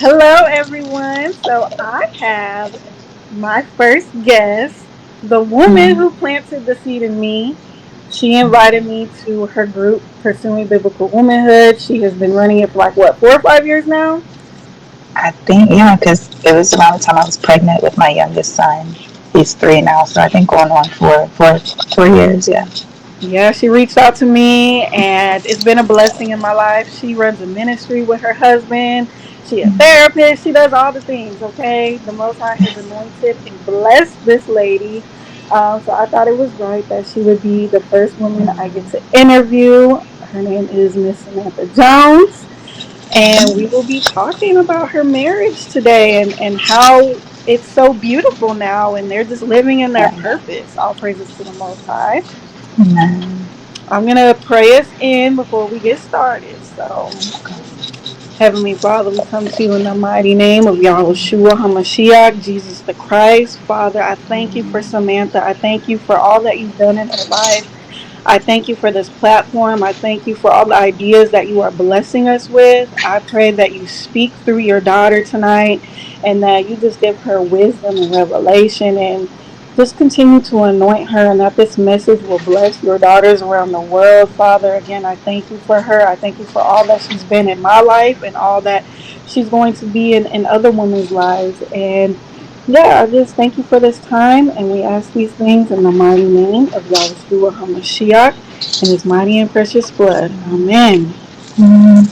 Hello, everyone. So I have my first guest, the woman Mm, who planted the seed in me. She invited me to her group, Pursuing Biblical Womanhood. She has been running it for like what, 4 or 5 years now? I think, yeah, because it was around the time I was pregnant with my youngest son. He's 3 now, so I think going on for 4 years, yeah. Yeah, she reached out to me and it's been a blessing in my life. She runs a ministry with her husband. She a therapist. She does all the things, okay? The Most High has anointed and blessed this lady. So I thought it was right that she would be the first woman I get to interview. Her name is Miss Samantha Jones. And we will be talking about her marriage today and how it's so beautiful now and they're just living in their Yeah. purpose. All praises to the Most High. Amen. I'm going to pray us in before we get started. So, Heavenly Father, we come to you in the mighty name of Yahushua HaMashiach, Jesus the Christ. Father, I thank you for Samantha. I thank you for all that you've done in her life. I thank you for this platform. I thank you for all the ideas that you are blessing us with. I pray that you speak through your daughter tonight and that you just give her wisdom and revelation and just continue to anoint her and that this message will bless your daughters around the world. Father, again, I thank you for her. I thank you for all that she's been in my life and all that she's going to be in other women's lives. And yeah, I just thank you for this time, and we ask these things in the mighty name of Yahushua HaMashiach and his mighty and precious blood. Amen. Mm,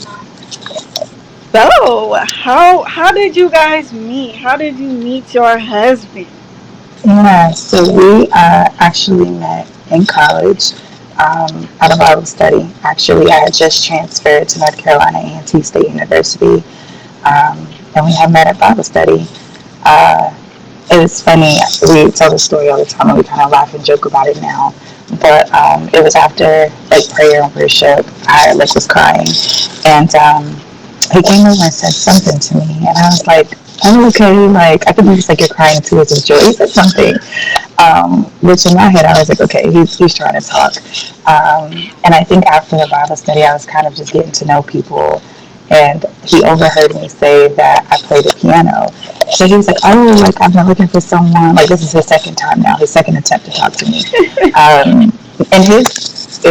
So, how did you guys meet? How did you meet your husband? yeah, so we actually met in college at a Bible study. Actually, I had just transferred to North Carolina A&T State University, and we had met at Bible study. Uh, it was funny. We tell the story all the time, and we kind of laugh and joke about it now. But it was after like prayer and worship. I like was crying, and he came over and said something to me, and I was like, "I'm okay." Like I could be just like you're crying tears of joy. He said something, which in my head I was like, "Okay, he's trying to talk." And I think after the Bible study, I was kind of just getting to know people, and he overheard me say that I play the piano. So he was like, "Oh, like I've been looking for someone. Like this is his second time now, his second attempt to talk to me." Um, in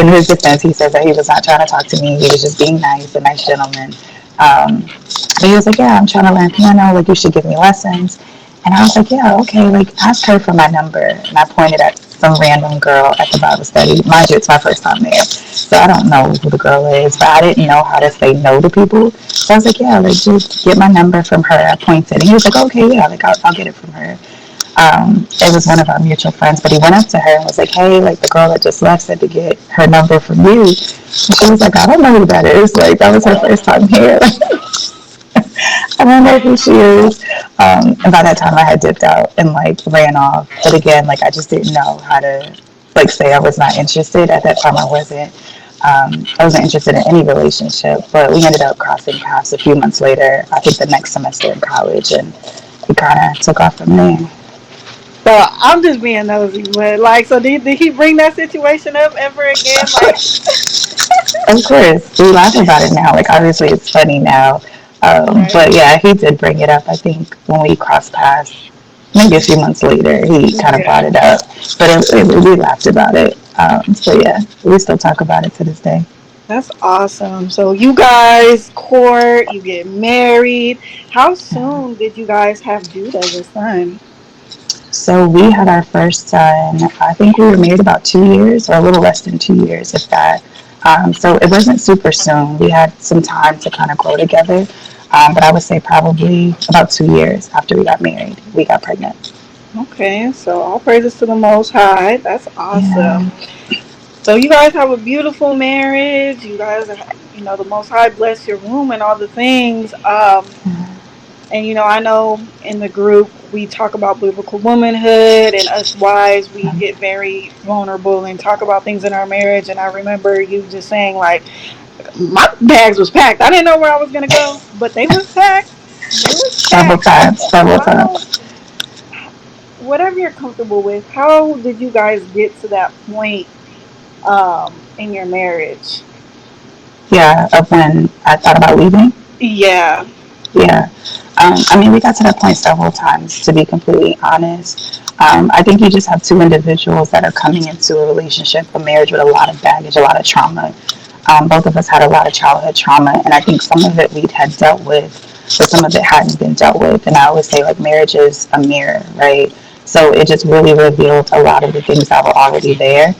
his defense, he says that he was not trying to talk to me. He was just being nice, a nice gentleman. But he was like, "Yeah, I'm trying to learn piano. Like you should give me lessons." And I was like, "Yeah, okay. Like ask her for my number." And I pointed at some random girl at the Bible study. Mind you, it's my first time there, so I don't know who the girl is, but I didn't know how to say no to people. So I was like, "Yeah, like just get my number from her." I pointed, and he was like, "Okay, yeah, like I'll get it from her." It was one of our mutual friends, but he went up to her and was like, "Hey, like the girl that just left said to get her number from you." And she was like, "I don't know who that is. Like that was her first time here. I don't know who she is." And by that time, I had dipped out and like ran off. But again, like I just didn't know how to like say I was not interested. At that time, I wasn't. I wasn't interested in any relationship, but we ended up crossing paths a few months later. I think the next semester in college, and we kind of took off from there. So I'm just being nosy, but like, so did he bring that situation up ever again? Of Like, course. Of course, we laugh about it now. Like obviously, it's funny now. right? But yeah, he did bring it up. I think when we crossed paths, maybe a few months later, he kind of brought Yeah. it up. But we laughed about it. So yeah, we still talk about it to this day. That's awesome. So you guys court, you get married. How soon did you guys have Jude as a son? So we had our first son. I think we were married about 2 years, or a little less than 2 years, if that. So it wasn't super soon. We had some time to kind of grow together. But I would say probably about 2 years after we got married, we got pregnant. Okay, so all praises to the Most High. That's Yeah. awesome. So you guys have a beautiful marriage. You guys, the Most High bless your womb and all the things. And I know in the group we talk about biblical womanhood, and us wives we get very vulnerable and talk about things in our marriage. And I remember you just saying like, my bags was packed. I didn't know where I was gonna go, but they was packed. They was Several packed. times, several How, times. whatever you're comfortable with, how did you guys get to that point in your marriage? Yeah, of when I thought about leaving. Yeah. Yeah. I mean, we got to that point several times, to be completely honest. I think you just have two individuals that are coming into a relationship, a marriage with a lot of baggage, a lot of trauma. Both of us had a lot of childhood trauma, and I think some of it we had dealt with, but some of it hadn't been dealt with. And I always say, like, marriage is a mirror, right? So it just really revealed a lot of the things that were already there.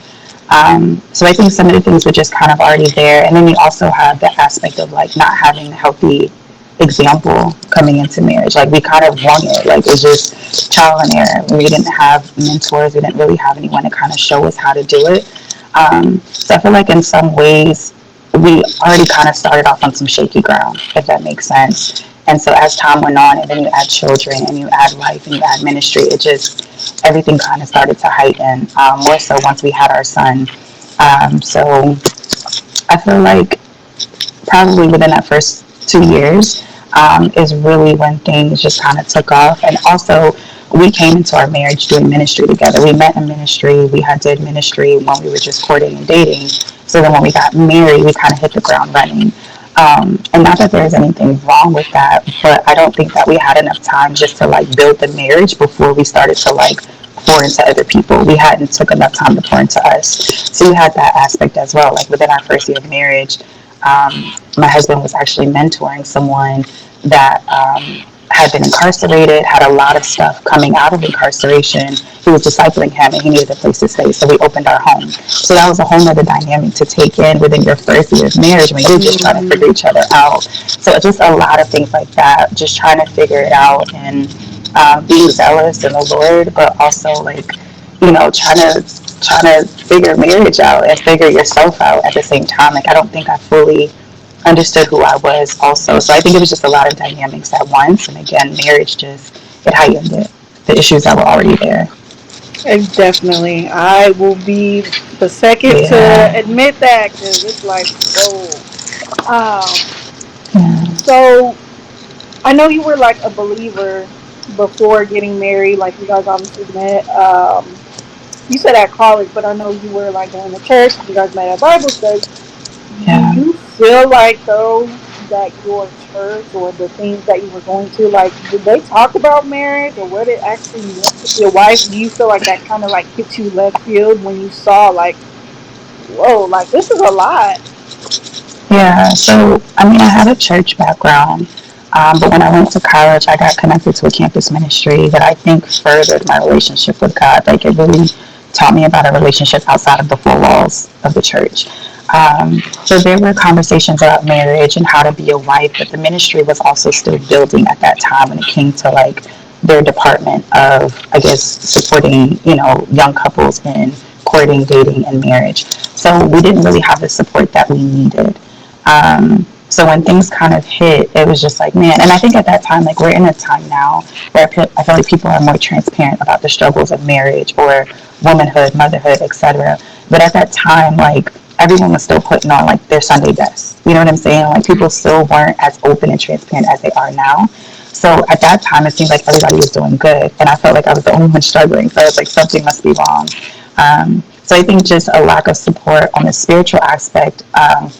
So I think some of the things were just kind of already there. And then you also have the aspect of like not having a healthy example coming into marriage. Like we kind of won it. Like it was just trial and error. We didn't have mentors. We didn't really have anyone to kind of show us how to do it. So I feel like in some ways we already kind of started off on some shaky ground, if that makes sense. And so as time went on, and then you add children, and you add life, and you add ministry, it just everything kind of started to heighten. More so once we had our son. So I feel like probably within that first 2 years is really when things just kind of took off. And also, we came into our marriage doing ministry together. We met in ministry. We had did ministry when we were just courting and dating. So then when we got married, we kind of hit the ground running. And not that there's anything wrong with that, but I don't think that we had enough time just to like build the marriage before we started to like pour into other people. We hadn't took enough time to pour into us. So we had that aspect as well. Like within our first year of marriage, my husband was actually mentoring someone that had been incarcerated, had a lot of stuff coming out of incarceration. He was discipling him and he needed a place to stay. So we opened our home. So that was a whole nother dynamic to take in within your first year of marriage when you're just trying to figure each other out. So just a lot of things like that, just trying to figure it out and being zealous in the Lord, but also like, trying to figure marriage out and figure yourself out at the same time. Like I don't think I fully understood who I was also. So I think it was just a lot of dynamics at once. And again, marriage just it heightened it, the issues that were already there. Definitely. I will be the second to Yeah. admit that because it's like, whoa. Um, Yeah. so I know you were like a believer before getting married. Like you guys obviously met. You said at college, but I know you were like going to church. You guys met at Bible study. Do Yeah. you feel like though that your church or the things that you were going to, like, did they talk about marriage or what it actually meant to be a wife? Do you feel like that kind of like hit you left field when you saw like, whoa, like this is a lot? Yeah, so I mean, I have a church background, but when I went to college, I got connected to a campus ministry that I think furthered my relationship with God. Like, it really taught me about a relationship outside of the four walls of the church. So there were conversations about marriage and how to be a wife, but the ministry was also still building at that time when it came to like their department of, I guess, supporting, young couples in courting, dating, and marriage. So we didn't really have the support that we needed. So when things kind of hit, it was just like, man. And I think at that time, like we're in a time now where I feel like people are more transparent about the struggles of marriage or womanhood, motherhood, etc. But at that time, like everyone was still putting on like their Sunday best. You know what I'm saying? Like people still weren't as open and transparent as they are now. So at that time, it seemed like everybody was doing good, and I felt like I was the only one struggling. So I was like, something must be wrong. So I think just a lack of support on the spiritual aspect,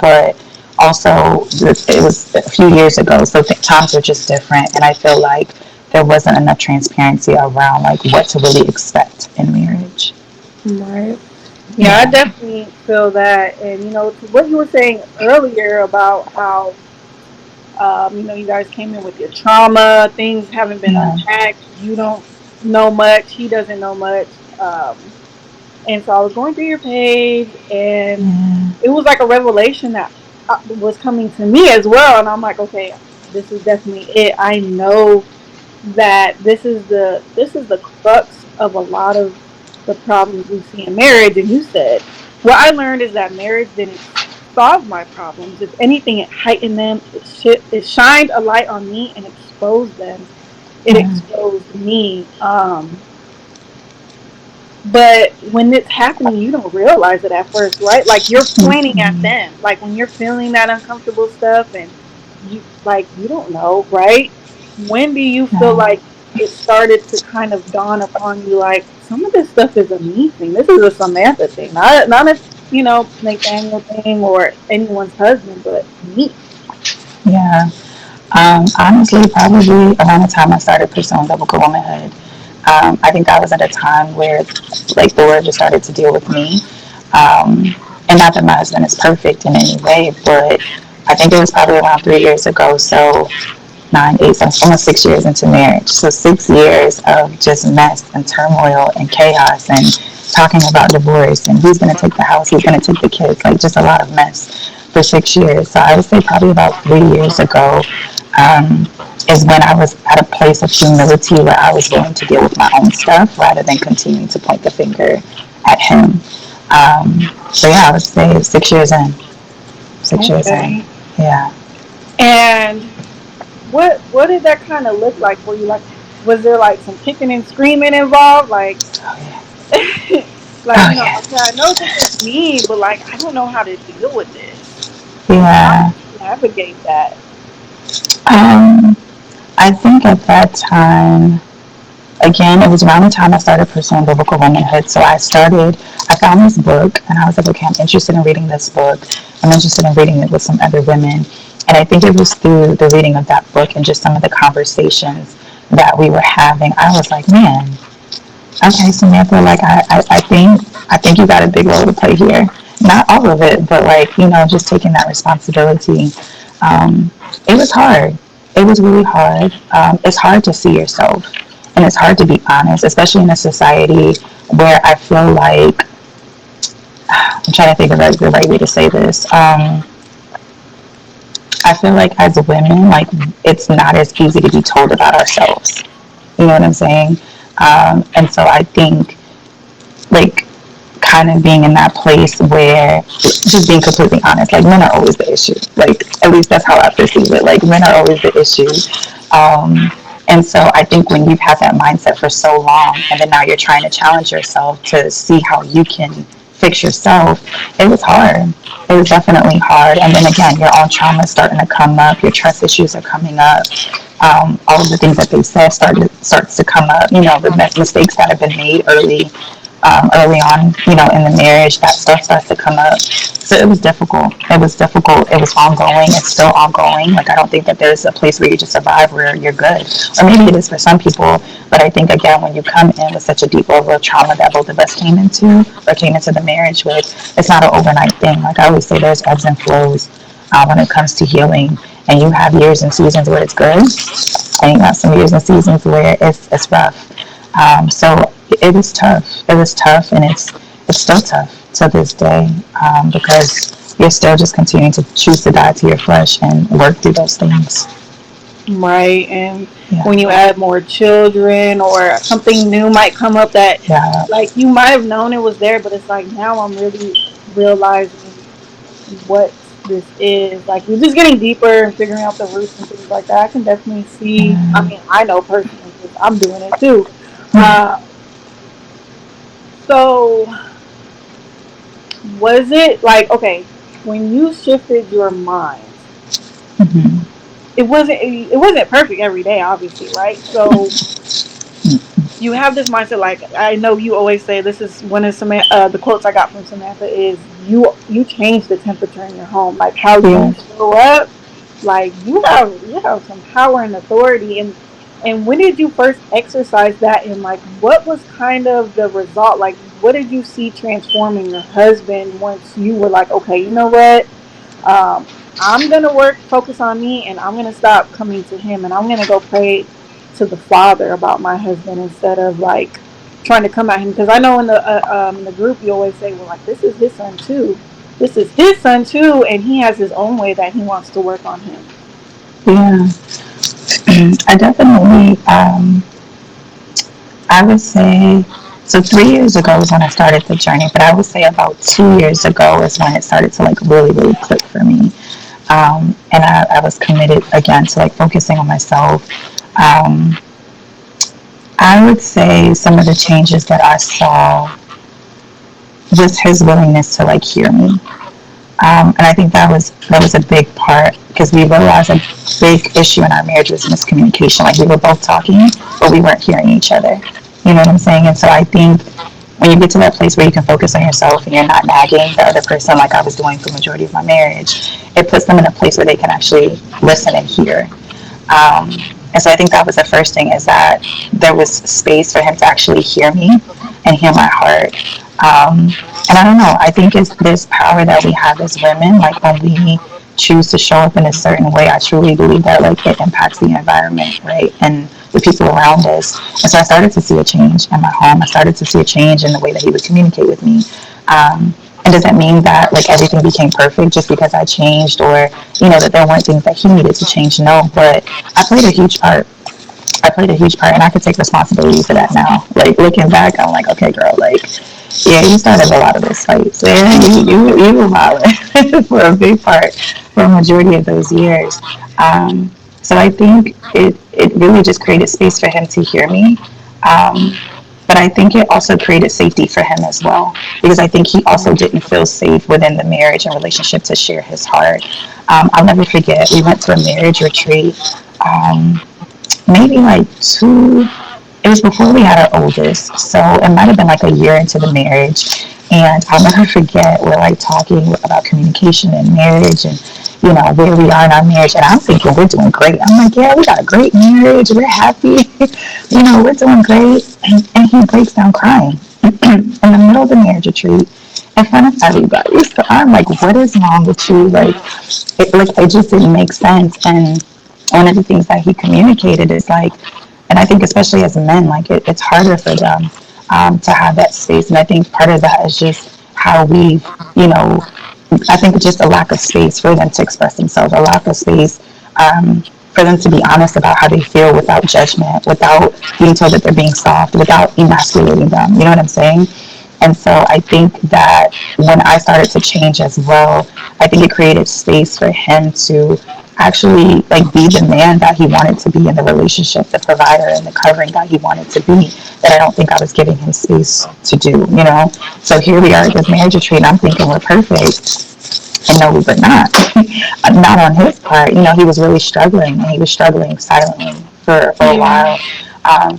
but also it was a few years ago, so times were just different, and I feel like there wasn't enough transparency around like what to really expect in marriage. Right. Yeah, I Yeah, definitely feel that. And, to what you were saying earlier about how, you guys came in with your trauma, things haven't been yeah, unpacked, you don't know much, he doesn't know much. And so I was going through your page, and yeah, it was like a revelation that was coming to me as well. And I'm like, okay, this is definitely it. I know that this is the crux of a lot of the problems we see in marriage. And you said what I learned is that marriage didn't solve my problems. If anything, it heightened them. It shined a light on me and exposed them. It yeah, exposed me. But when it's happening, you don't realize it at first, right? Like you're pointing at mhm, them. Like when you're feeling that uncomfortable stuff and you don't know, right? When do you feel yeah, like it started to kind of dawn upon you like some of this stuff is a me thing. This is a Samantha thing. Not a, Nathaniel thing or anyone's husband, but me. yeah. Honestly, probably around the time I started pursuing biblical womanhood. I think I was at a time where, like, the Lord just started to deal with me. And not that my husband is perfect in any way, but I think it was probably around 3 years ago. So 9, 8, so almost 6 years into marriage. So 6 years of just mess and turmoil and chaos and talking about divorce and who's going to take the house, who's going to take the kids, like just a lot of mess for 6 years. So I would say probably about 3 years ago um, is when I was at a place of humility where I was willing to deal with my own stuff rather than continuing to point the finger at him. So yeah, I would say 6 years in. 6 years in. Okay. Yeah. And what did that kind of look like for you? Like, was there like some kicking and screaming involved? Like, Oh yeah. like Oh you know, yeah. okay, I know this is me, but like I don't know how to deal with this. How Yeah. did you navigate that? Um, I think at that time, again, it was around the time I started pursuing biblical womanhood. So I found this book and I was like, okay, I'm interested in reading this book. I'm interested in reading it with some other women. And I think it was through the reading of that book and just some of the conversations that we were having. I was like, man, okay, Samantha, like I think you got a big role to play here. Not all of it, but like, just taking that responsibility. Um, it was hard. It was really hard. It's hard to see yourself and it's hard to be honest, especially in a society where I feel like I'm trying to think of the right way to say this. I feel like as women, like it's not as easy to be told about ourselves. You know what I'm saying? And so I think like kind of being in that place where just being completely honest, like men are always the issue. Like at least that's how I perceive it. Like men are always the issue. And so I think when you've had that mindset for so long and then now you're trying to challenge yourself to see how you can fix yourself, it was hard. It was definitely hard. And then again, your own trauma is starting to come up, your trust issues are coming up. All of the things that they said starts to come up. The mistakes that have been made early on, in the marriage, that stuff starts to come up. So it was difficult. It was difficult. It was ongoing. It's still ongoing. Like I don't think that there's a place where you just survive where you're good. Or maybe it is for some people, but I think again when you come in with such a deep level of trauma that both of us came into the marriage with, it's not an overnight thing. Like I always say, there's ebbs and flows when it comes to healing. And you have years and seasons where it's good, and you got some years and seasons where it's rough. So it was tough. It was tough, and it's still tough to this day because you're still just continuing to choose to die to your flesh and work through those things. Right. And Yeah, when you add more children or something new might come up that yeah, like you might have known it was there, but it's like now I'm really realizing what this is. Like you're just getting deeper and figuring out the roots and things like that. I can definitely see. I yeah. mean, I know personally because I'm doing it too. Yeah. Uh, so was it like okay when you shifted your mind? Mm-hmm. It wasn't perfect every day, obviously, right? So you have this mindset like I know you always say this is one of the quotes I got from Samantha is you change the temperature in your home, like how you Yes. show up, like you have some power and authority. And when did you first exercise that, and like what was kind of the result, like what did you see transforming your husband once you were like okay, you know what, um, I'm gonna focus on me, and I'm gonna stop coming to him, and I'm gonna go pray to the Father about my husband instead of like trying to come at him. Because I know in the group you always say, well, like this is his son too, this is his son too, and he has his own way that he wants to work on him. Yeah. I definitely, I would say, so 3 years ago is when I started the journey, but I would say about 2 years ago is when it started to like really, really click for me. And I was committed again to like focusing on myself. Um, I would say some of the changes that I saw, just his willingness to like hear me. And I think that was a big part because we realized a big issue in our marriage was miscommunication. Like we were both talking, but we weren't hearing each other. You know what I'm saying? And so I think when you get to that place where you can focus on yourself and you're not nagging the other person like I was doing for the majority of my marriage, it puts them in a place where they can actually listen and hear. And so I think that was the first thing, is that there was space for him to actually hear me and hear my heart. And I don't know, I think it's this power that we have as women, like when we choose to show up in a certain way, I truly believe that like it impacts the environment, right? And the people around us. And so I started to see a change in my home. I started to see a change in the way that he would communicate with me. And does that mean that like everything became perfect just because I changed, or that there weren't things that he needed to change? No, but I played a huge part. I played a huge part, and I could take responsibility for that now. Like looking back, I'm like, okay, girl, like, yeah, you started a lot of those fights. Yeah, you were violent for a big part, for a majority of those years. So I think it really just created space for him to hear me. Um, but I think it also created safety for him as well, because I think he also didn't feel safe within the marriage and relationship to share his heart. I'll never forget, we went to a marriage retreat. Um, Maybe like two, it was before we had our oldest, so it might have been like a year into the marriage. And I'll never forget, we're like talking about communication and marriage, and where we are in our marriage. And I'm thinking we're doing great. I'm like, yeah, we got a great marriage, we're happy, we're doing great. And he breaks down crying in the middle of the marriage retreat in front of everybody. So I'm like, what is wrong with you? Like it just didn't make sense. And one of the things that he communicated is like, and I think especially as men, like it's harder for them to have that space. And I think part of that is just how we've, I think just a lack of space for them to express themselves, a lack of space for them to be honest about how they feel without judgment, without being told that they're being soft, without emasculating them. You know what I'm saying? And so I think that when I started to change as well, I think it created space for him to actually like be the man that he wanted to be in the relationship, the provider and the covering that he wanted to be, that I don't think I was giving him space to do. So here we are at this marriage retreat, and I'm thinking we're perfect. And no, we were not. Not on his part. He was really struggling, and he was struggling silently for a Yeah. while.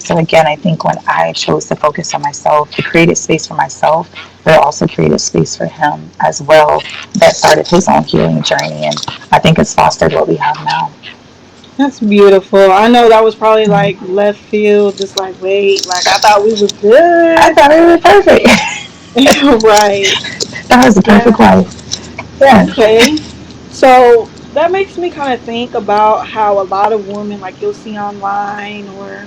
So again, I think when I chose to focus on myself, it created space for myself, but it also created space for him as well. That started his own healing journey, and I think it's fostered what we have now. That's beautiful. I know that was probably like left field, just like, wait, like I thought we was I good. thought it was perfect. Right. That was the perfect Yeah. life. Yeah. Okay. So that makes me kind of think about how a lot of women, like you'll see online, or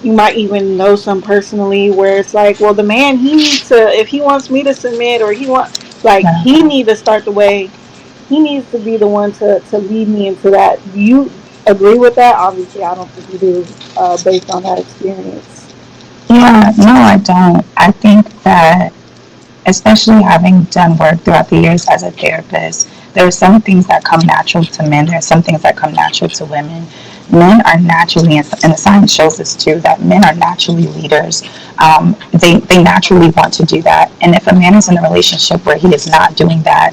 you might even know some personally, where it's like, well, the man, he needs to, if he wants me to submit, or like he Uh-huh. need to start the way, he needs to be the one to lead me into that. Do you agree with that? Obviously, I don't think you do, based on that experience. Yeah, no, I don't. I think that, especially having done work throughout the years as a therapist, there are some things that come natural to men. There are some things that come natural to women. Men are naturally, and the science shows this too, that men are naturally leaders. They naturally want to do that. And if a man is in a relationship where he is not doing that,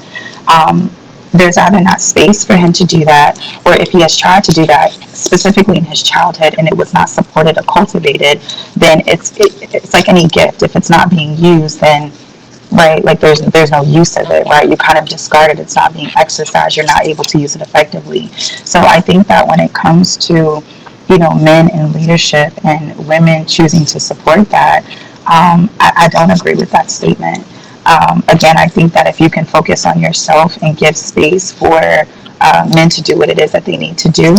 there's either not space for him to do that, or if he has tried to do that specifically in his childhood and it was not supported or cultivated, then it's like any gift. If it's not being used, then right, like there's no use of it, right? You kind of discard it. It's not being exercised. You're not able to use it effectively. So I think that when it comes to men in leadership and women choosing to support that, I don't agree with that statement. Again, I think that if you can focus on yourself and give space for men to do what it is that they need to do,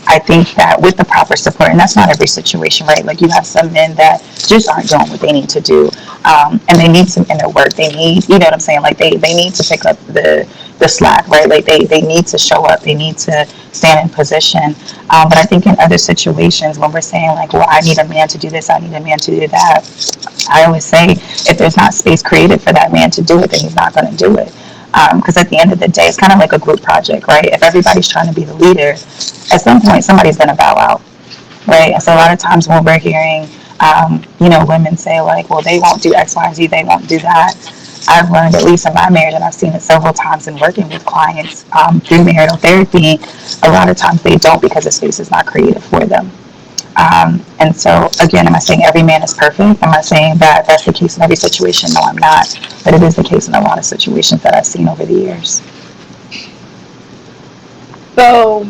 I think that with the proper support, and that's not every situation, right? Like you have some men that just aren't doing what they need to do, and they need some inner work. They need, you know what I'm saying? Like they need to pick up the slack, right? Like they need to show up. They need to stand in position. But I think in other situations, when we're saying like, well, I need a man to do this, I need a man to do that, I always say, if there's not space created for that man to do it, then he's not going to do it. Because at the end of the day, it's kind of like a group project, right? If everybody's trying to be the leader, at some point somebody's going to bow out, right? And so a lot of times when we're hearing, women say like, well, they won't do X, Y, and Z, they won't do that. I've learned, at least in my marriage, and I've seen it several times in working with clients through marital therapy, a lot of times they don't, because the space is not created for them. And so, again, am I saying every man is perfect? Am I saying that that's the case in every situation? No, I'm not. But it is the case in a lot of situations that I've seen over the years. So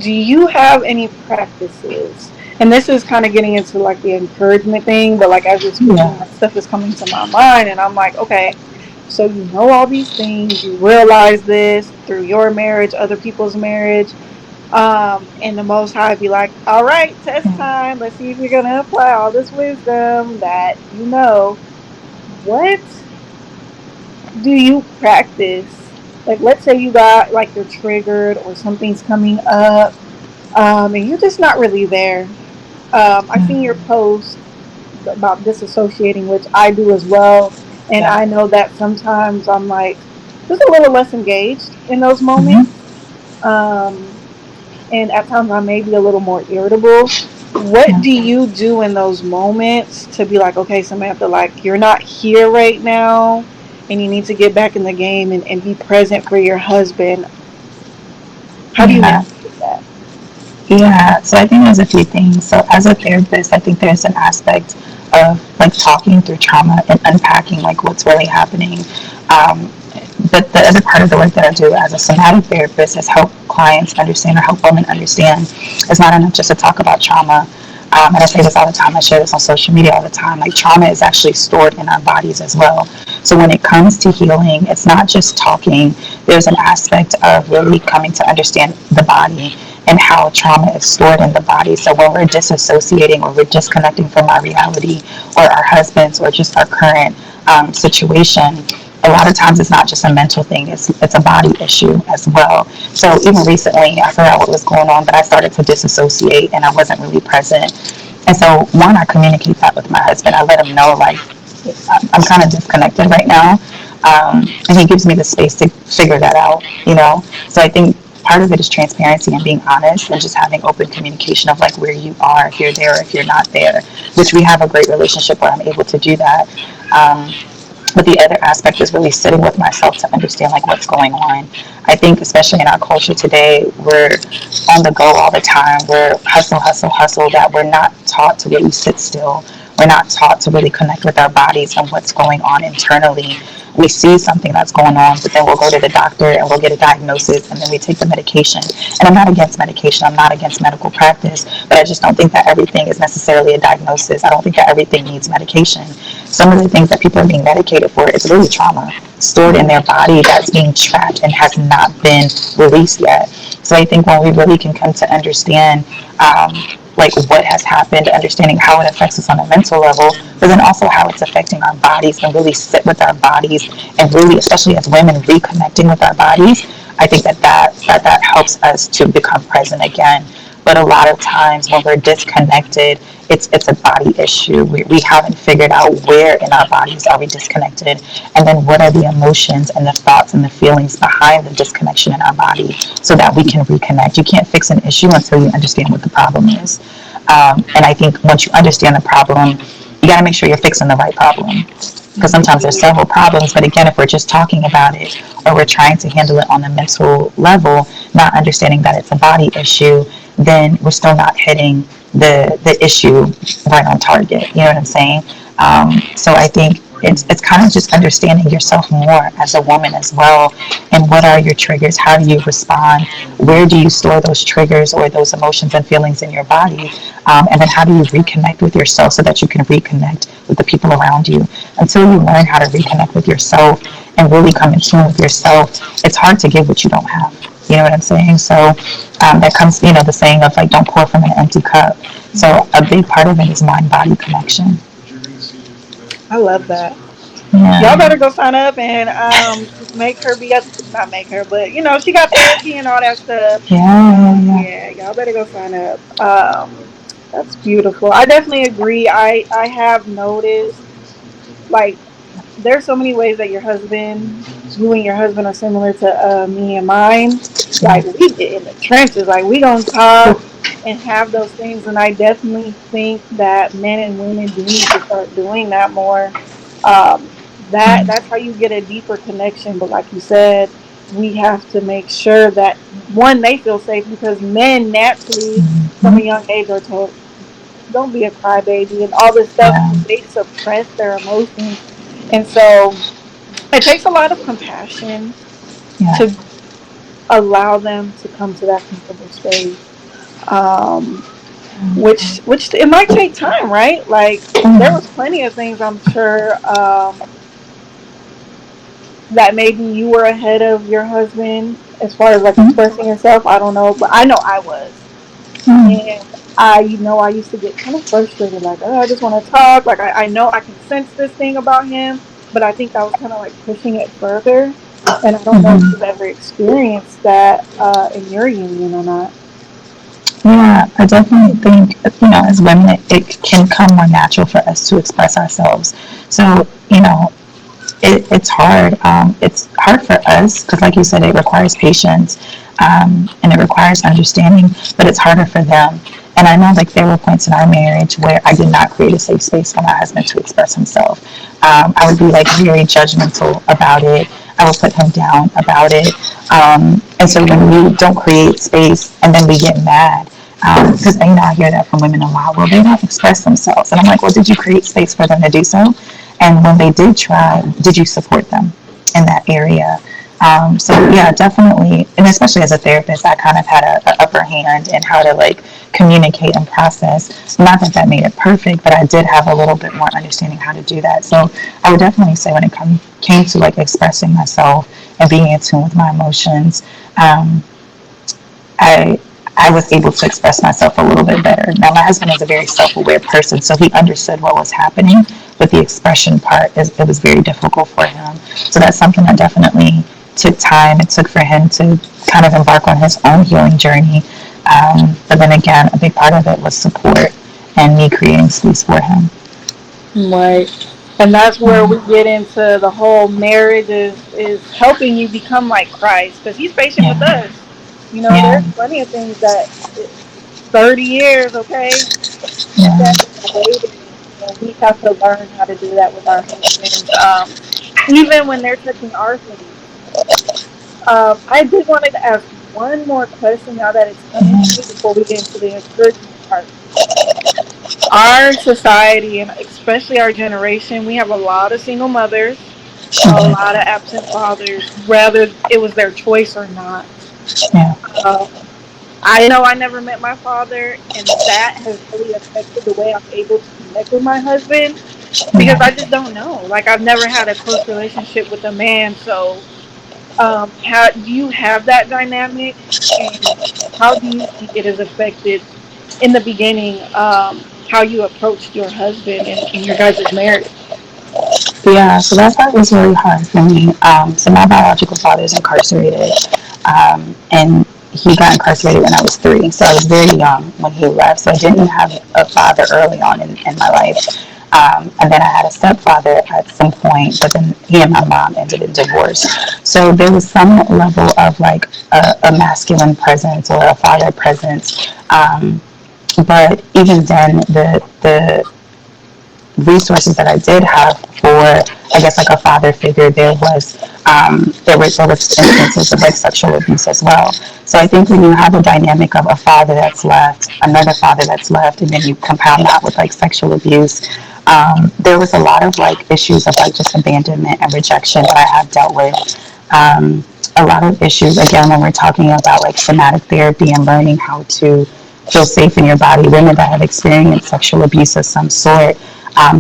do you have any practices? And this is kind of getting into like the encouragement thing, but like as you're speaking, Yeah. like stuff is coming to my mind, and I'm like, okay, so you know all these things, you realize this through your marriage, other people's marriage, and the Most High be like, all right, test time. Let's see if you're gonna apply all this wisdom that you know. What do you practice? Like, let's say you got like you're triggered or something's coming up, and you're just not really there. I seen your post about disassociating, which I do as well, and Yeah. I know that sometimes I'm like just a little less engaged in those Mm-hmm. moments. Um, and at times I may be a little more irritable. What Yeah. do you do in those moments to be like, okay, Samantha, like you're not here right now and you need to get back in the game and be present for your husband? How do you Yeah. navigate that? Yeah, so I think there's a few things. So as a therapist, I think there's an aspect of like talking through trauma and unpacking like what's really happening. Um, but the other part of the work that I do as a somatic therapist is help clients understand or help women understand. It's not enough just to talk about trauma. And I say this all the time. I share this on social media all the time. Like trauma is actually stored in our bodies as well. So when it comes to healing, it's not just talking. There's an aspect of really coming to understand the body and how trauma is stored in the body. So when we're disassociating or we're disconnecting from our reality or our husbands or just our current situation, a lot of times it's not just a mental thing, it's a body issue as well. So even recently, I forgot what was going on, but I started to disassociate and I wasn't really present. And so, one, I communicate that with my husband. I let him know, like, I'm kind of disconnected right now. And he gives me the space to figure that out, you know? So I think part of it is transparency and being honest and just having open communication of like where you are, if you're there, or if you're not there, which we have a great relationship where I'm able to do that. Um, but the other aspect is really sitting with myself to understand like what's going on. I think especially in our culture today, we're on the go all the time. We're hustle, hustle, hustle, that we're not taught to really sit still. We're not taught to really connect with our bodies and what's going on internally. We see something that's going on, but then we'll go to the doctor and we'll get a diagnosis and then we take the medication. And I'm not against medication, I'm not against medical practice, but I just don't think that everything is necessarily a diagnosis. I don't think that everything needs medication. Some of the things that people are being medicated for is really trauma stored in their body that's being trapped and has not been released yet. So I think when we really can come to understand like what has happened, understanding how it affects us on a mental level, but then also how it's affecting our bodies and really sit with our bodies and really, especially as women, reconnecting with our bodies, I think that helps us to become present again. But a lot of times when we're disconnected, it's a body issue. We haven't figured out where in our bodies are we disconnected, and then what are the emotions and the thoughts and the feelings behind the disconnection in our body, so that we can reconnect. You can't fix an issue until you understand what the problem is. And I think once you understand the problem, you got to make sure you're fixing the right problem, because sometimes there's Indeed. several problems. But again, if we're just talking about it or we're trying to handle it on the mental level, not understanding that it's a body issue, then we're still not hitting the issue right on target. You know what I'm saying? So I think it's kind of just understanding yourself more as a woman as well, and what are your triggers, how do you respond, where do you store those triggers or those emotions and feelings in your body, and then how do you reconnect with yourself so that you can reconnect with the people around you. Until you learn how to reconnect with yourself and really come in tune with yourself, it's hard to give what you don't have. You know what I'm saying? So that comes, the saying of like, don't pour from an empty cup. So a big part of it is mind body connection. I love that. Y'all Yeah. better go sign up and make her be a, not make her, but she got therapy and all that stuff. Yeah. Yeah. Yeah, y'all better go sign up. That's beautiful. I definitely agree. I have noticed like there's so many ways that you and your husband are similar to me and mine. Like we get in the trenches, like we gonna talk and have those things. And I definitely think that men and women do need to start doing that more. That's how you get a deeper connection. But like you said, we have to make sure that one, they feel safe, because men naturally from a Mm-hmm. young age are told don't be a crybaby and all this stuff, Yeah. because they suppress their emotions. And so it takes a lot of compassion Yeah. to allow them to come to that comfortable space. um, which it might take time, right? Like there was plenty of things I'm sure that maybe you were ahead of your husband as far as like expressing yourself. I don't know, but I know I was. And I used to get kind of frustrated, like, oh, I just want to talk. Like, I know I can sense this thing about him, but I think I was kind of like pushing it further. And I don't know if you've ever experienced that in your union or not. Yeah, I definitely think, as women, it can come more natural for us to express ourselves. So, it's hard. It's hard for us because, like you said, it requires patience, and it requires understanding, but it's harder for them. And I know, like, there were points in our marriage where I did not create a safe space for my husband to express himself. I would be, like, very judgmental about it. I would put him down about it. And so when we don't create space and then we get mad, because I hear that from women a lot. Well, they don't express themselves, and I'm like, well, did you create space for them to do so? And when they did try, did you support them in that area? So yeah, definitely, and especially as a therapist, I kind of had a upper hand in how to like communicate and process. Not that that made it perfect, but I did have a little bit more understanding how to do that. So I would definitely say when it came to like expressing myself and being in tune with my emotions, um, I I was able to express myself a little bit better. Now, my husband is a very self-aware person, so he understood what was happening, but the expression part it was very difficult for him. So that's something that definitely took time. It took for him to kind of embark on his own healing journey. But then again, a big part of it was support and me creating space for him. Right. And that's where we get into the whole marriage is helping you become like Christ because he's patient with Yeah, us. yeah, There's plenty of things that 30 years, okay, yeah, stepping and waiting, and we have to learn how to do that with our husbands, even when they're touching our things. I did want to ask one more question now that it's coming to me before we get into the encouragement part. Our society, and especially our generation, we have a lot of single mothers, a lot of absent fathers, whether it was their choice or not. yeah, Um, I know I never met my father, and that has really affected the way I'm able to connect with my husband because I yeah. just don't know. Like, I've never had a close relationship with a man, so how do you have that dynamic, and how do you think it has affected in the beginning how you approached your husband in your guys' marriage? Yeah, so that part was really hard for me. So my biological father is incarcerated, and he got incarcerated when I was 3. So I was very young when he left. So I didn't have a father early on in my life. And then I had a stepfather at some point, but then he and my mom ended in divorce. So there was some level of like a masculine presence or a father presence. But even then, the resources that I did have for, I guess, like a father figure, there was instances of like sexual abuse as well. So I think when you have a dynamic of a father that's left, another father that's left, and then you compound that with like sexual abuse, there was a lot of like issues of like just abandonment and rejection that I have dealt with. A lot of issues again when we're talking about like somatic therapy and learning how to feel safe in your body. Women that have experienced sexual abuse of some sort,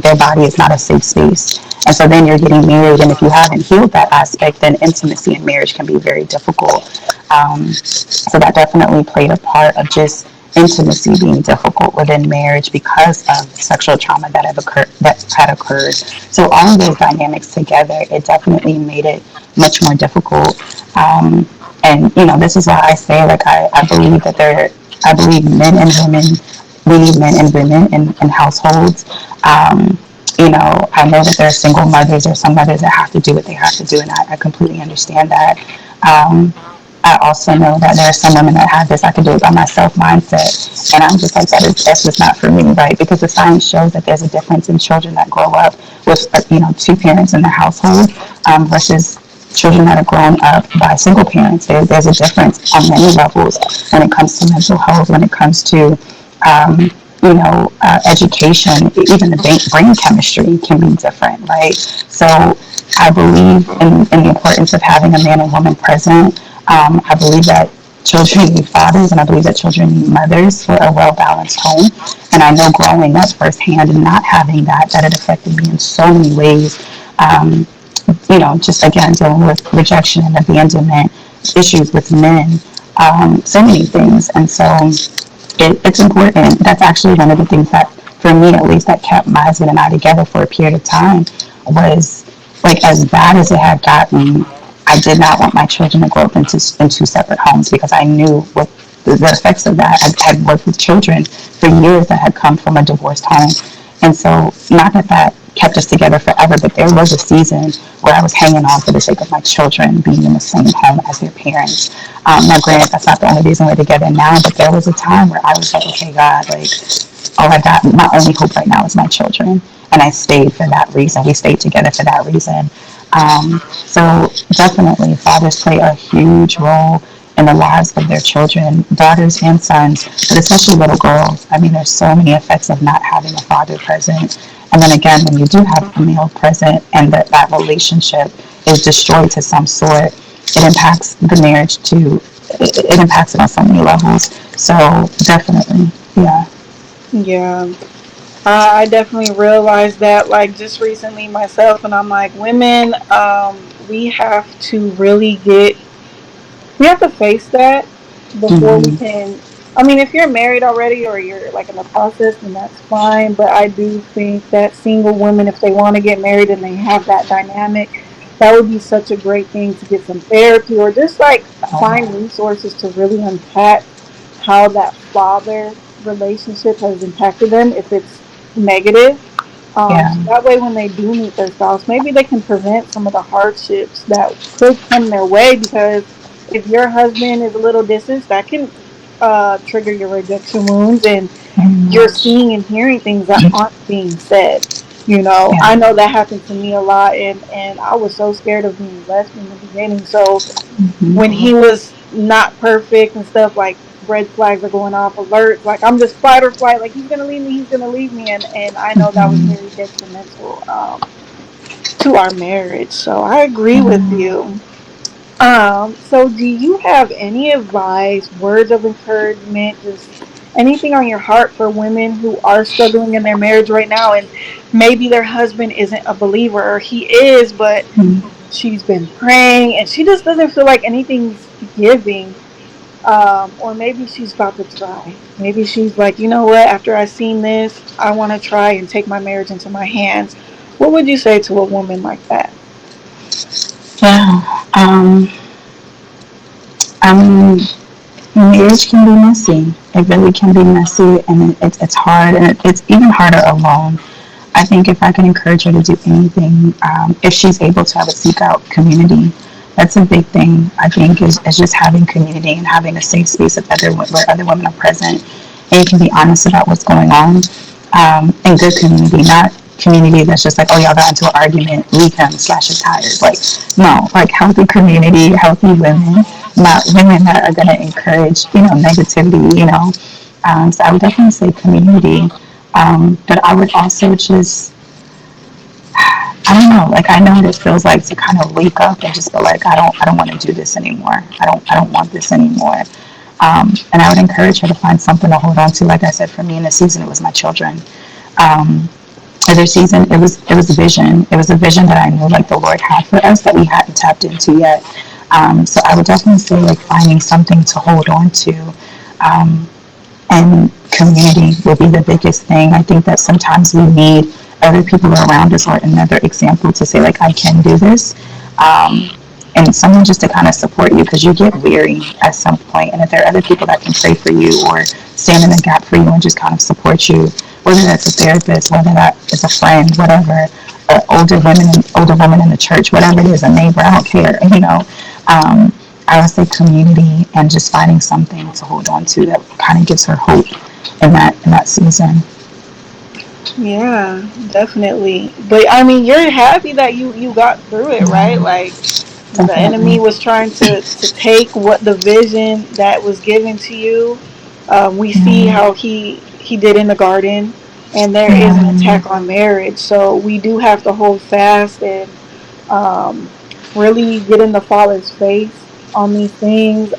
their body is not a safe space. And so then you're getting married, and if you haven't healed that aspect, then intimacy in marriage can be very difficult. So that definitely played a part of just intimacy being difficult within marriage because of sexual trauma that had occurred. So all of those dynamics together, it definitely made it much more difficult. And this is why I say, like, I believe that I believe men and women, we need men and women in households. I know that there are single mothers or some mothers that have to do what they have to do, and I completely understand that. Um, I also know that there are some women that have this "I can do it by myself" mindset, and I'm just like, that's just not for me, right? Because the science shows that there's a difference in children that grow up with two parents in the household, versus children that are grown up by single parents. There's a difference on many levels when it comes to mental health, when it comes to education, even the brain chemistry can be different, right? So I believe in the importance of having a man and woman present. I believe that children need fathers, and I believe that children need mothers for a well balanced home. And I know growing up firsthand and not having that, that it affected me in so many ways. Um, just again dealing with rejection and abandonment, issues with men, so many things. And so it's important. That's actually one of the things that, for me at least, that kept my husband and I together for a period of time was like as bad as it had gotten. I did not want my children to grow up in two separate homes because I knew what the effects of that. I had worked with children for years that had come from a divorced home. And so, not that that kept us together forever, but there was a season where I was hanging on for the sake of my children being in the same home as their parents. Now, granted, that's not the only reason we're together now, but there was a time where I was like, okay, God, like, oh my God, my only hope right now is my children. And I stayed for that reason. We stayed together for that reason. So definitely, fathers play a huge role in the lives of their children, daughters and sons, but especially little girls. I mean, there's so many effects of not having a father present. And then again, when you do have a male present and that relationship is destroyed to some sort, it impacts the marriage too. It impacts it on so many levels. So definitely, yeah. Yeah. I definitely realized that like just recently myself, and I'm like, women, we have to really we have to face that before we Mm-hmm. can. I mean, if you're married already or you're like in the process, then that's fine. But I do think that single women, if they want to get married and they have that dynamic, that would be such a great thing to get some therapy or just like find Oh, resources to really unpack how that father relationship has impacted them if it's negative. yeah. So that way, when they do meet their spouse, maybe they can prevent some of the hardships that could come their way. Because if your husband is a little distant, that can trigger your rejection wounds, and you're Mm-hmm. seeing and hearing things that aren't being said. I Yeah. know that happened to me a lot, and I was so scared of being left in the beginning. So when Mm-hmm. he was not perfect and stuff, like red flags are going off, alerts, like I'm just fight or flight, like he's gonna leave me, and I know that was Mm-hmm. very detrimental to our marriage. So I agree with Yeah. you. So do you have any advice, words of encouragement, just anything on your heart for women who are struggling in their marriage right now, and maybe their husband isn't a believer, or he is, but she's been praying and she just doesn't feel like anything's giving, or maybe she's about to try. Maybe she's like, you know what, after I seen this, I want to try and take my marriage into my hands. What would you say to a woman like that? Yeah. I mean, marriage can be messy. It really can be messy, and it's hard, and it's even harder alone. I think if I can encourage her to do anything, if she's able to have a seek out community, that's a big thing. I think is just having community and having a safe space of where other women are present, and you can be honest about what's going on. And good community, not community that's just like, oh, y'all got into an argument, leave him, slash his tires. Like, no, like healthy community, healthy women, not women that are going to encourage, negativity, So I would definitely say community. But I would also just, I don't know, like I know what it feels like to kind of wake up and just be like, I don't want to do this anymore. I don't want this anymore. And I would encourage her to find something to hold on to. Like I said, for me in the season, it was my children. Um, Other season, it was a vision. It was a vision that I knew like the Lord had for us that we hadn't tapped into yet. So I would definitely say like finding something to hold on to. Um, and community will be the biggest thing. I think that sometimes we need other people around us or another example to say like I can do this, and someone just to kind of support you because you get weary at some point. And if there are other people that can pray for you or stand in the gap for you and just kind of support you, whether that's a therapist, whether that is a friend, whatever, older women in the church, whatever it is, a neighbor, I don't care, Um, I would say community and just finding something to hold on to that kind of gives her hope in that season. Yeah, definitely. But I mean, you're happy that you got through it, right? Yeah, Like the definitely. enemy was trying to take what the vision that was given to you. We see Yeah, how he did in the garden, and there is an yeah, attack on marriage. So we do have to hold fast and um, really get in the Father's face on these things.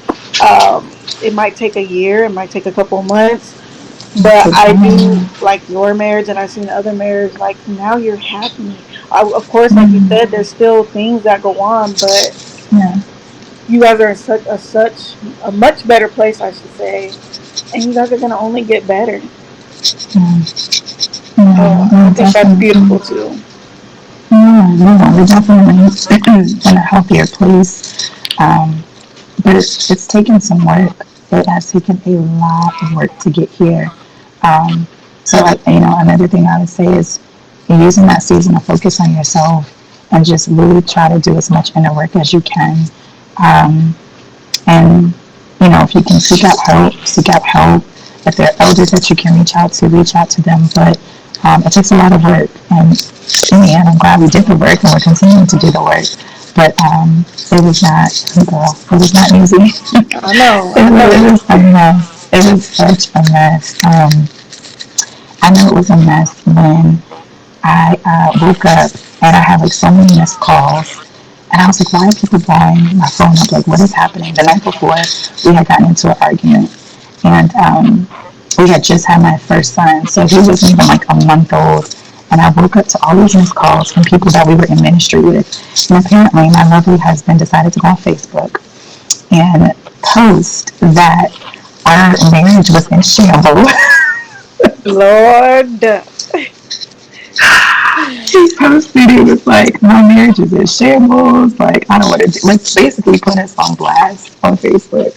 It might take a year, it might take a couple of months, but That's I do it. like your marriage, and I've seen other marriages. Like now, you're happy. Of course, like you said, Mm, there's still things that go on, but yeah. you guys are in such a much better place, I should say, and you guys are gonna only get better. Yeah. So Yeah. I We're think that's beautiful definitely. too. Yeah. Yeah. We're definitely in a healthier place. But it's taken some work. It has taken a lot of work to get here. Um, so, another thing I would say is using that season to focus on yourself and just really try to do as much inner work as you can. Um, and, if you can seek out help, seek out help. If there are elders that you can reach out to them. But it takes a lot of work. And in the end, I'm glad we did the work and we're continuing to do the work. But it was not, girl, it was not easy. I know, It I was, know. it was a mess. It was such a mess. I know it was a mess when I woke up and I had like so many missed calls. And I was like, why are people blowing my phone up? Like, what is happening? The night before, we had gotten into an argument. And we had just had my first son. So he wasn't even like a month old. And I woke up to all these missed calls from people that we were in ministry with. And apparently, my lovely husband decided to go on Facebook and post that our marriage was in shambles. Lord, He posted it was like my marriage is in shambles. Like I don't want to do. Like basically put us on blast on Facebook.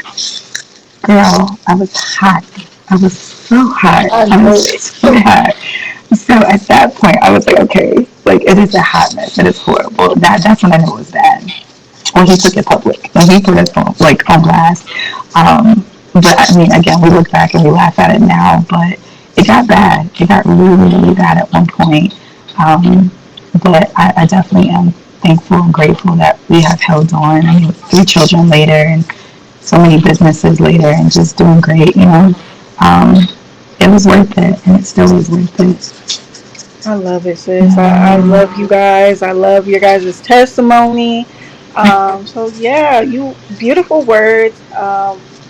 Girl, I was hot. I was so hot. I I was know it. so hot. So at that point, I was like, okay, like it is a hot mess. It is horrible. That's when I knew it was bad. When he took it public, when he put us on blast. But I mean, again, we look back and we laugh at it now, but it got bad. It got really, really bad at one point. Um, but I definitely am thankful and grateful that we have held on. I mean, 3 children later and so many businesses later and just doing great. Um, it was worth it, and it still is worth it. I love it, sis. I love Yeah. you guys. I love your guys' testimony. So yeah, you beautiful words.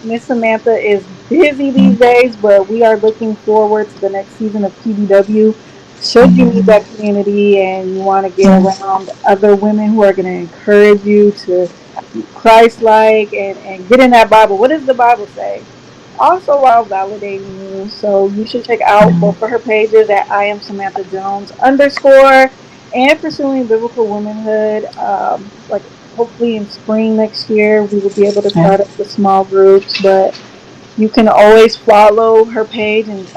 Miss Samantha is busy these days, but we are looking forward to the next season of PBW. Should you need that community and you want to get Yes. around other women who are going to encourage you to be Christ-like and get in that Bible. What does the Bible say? Also while validating you. So you should check out both of her pages at I am Samantha Jones underscore and Pursuing Biblical Womanhood. Like hopefully in spring next year we will be able to Yeah. start up the small groups, but you can always follow her page and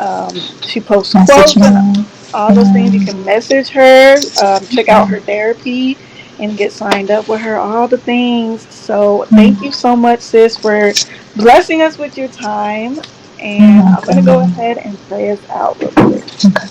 she posts Message quotes and me. all those things. You Yeah. can message her, check out Yeah. her therapy, and get signed up with her. All the things. So thank you Mm. so much, sis, for blessing us with your time. You're And I'm gonna go welcome. ahead and pray us out real quick. Okay.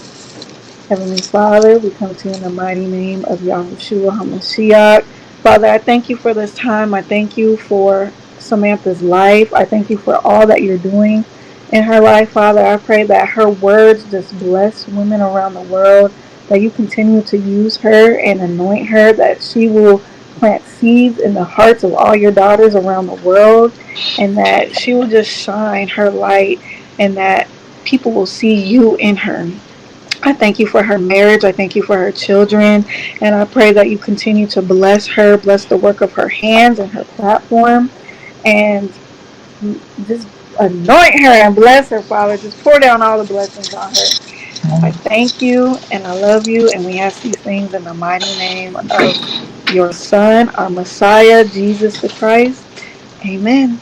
Heavenly Father, we come to you in the mighty name of Yahushua HaMashiach. Father, I thank you for this time. I thank you for Samantha's life. I thank you for all that you're doing in her life, Father. I pray that her words just bless women around the world, that you continue to use her and anoint her, that she will plant seeds in the hearts of all your daughters around the world, and that she will just shine her light, and that people will see you in her. I thank you for her marriage. I thank you for her children. And I pray that you continue to bless her, bless the work of her hands and her platform, and just anoint her and bless her, Father. Just pour down all the blessings on her. I thank you and I love you. And we ask these things in the mighty name of your Son, our Messiah, Jesus the Christ. Amen.